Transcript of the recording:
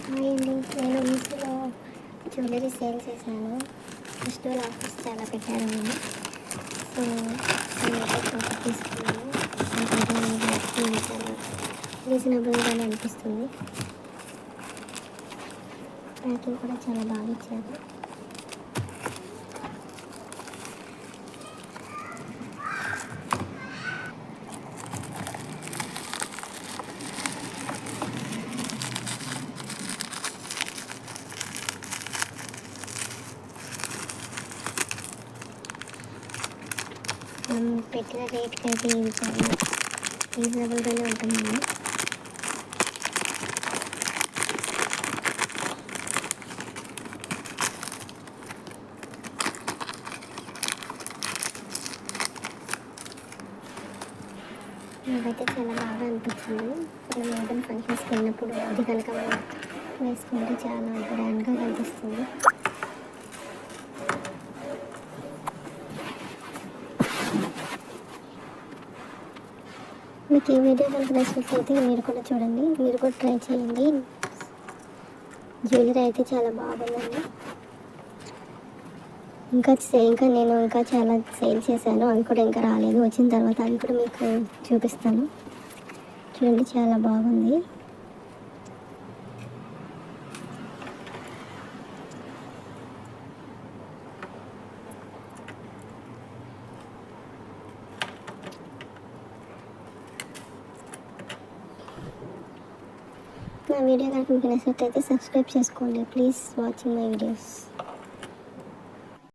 Hi అండి, నేను మీషోలో జ్యువెలరీ సేల్ చేశాను. ఫెస్టివల్ ఆఫర్స్ చాలా పెట్టారండి. సో నేనైతే ఒకటి తీసుకున్నాను. నాకు చాలా రీజనబుల్గానే అనిపిస్తుంది. ప్యాకింగ్ కూడా చాలా బాగా ఇచ్చారు. మనం పెట్టిన రేట్కి అయితే ఇది చాలా రీజనబుల్గానే ఉంటుందండి. నాకైతే చాలా బాగా అనిపించింది. మనం ఏదైనా ఫంక్షన్స్కి వెళ్ళినప్పుడు అది కనుక మనం వేసుకుంటే చాలా గ్రాండ్గా కనిపిస్తుంది. మీకు ఈ వీడియో కనుక నచ్చినట్లయితే మీరు కూడా చూడండి, మీరు కూడా ట్రై చేయండి. జ్యువెలరీ అయితే చాలా బాగుందండి. ఇంకా నేను చాలా సేల్ చేశాను, అవి కూడా ఇంకా రాలేదు. వచ్చిన తర్వాత అవి కూడా మీకు చూపిస్తాను. చూడండి, చాలా బాగుంది. నా వీడియో కనుక మీకు నచ్చినట్లయితే సబ్స్క్రైబ్ చేసుకోండి. Please watching my videos.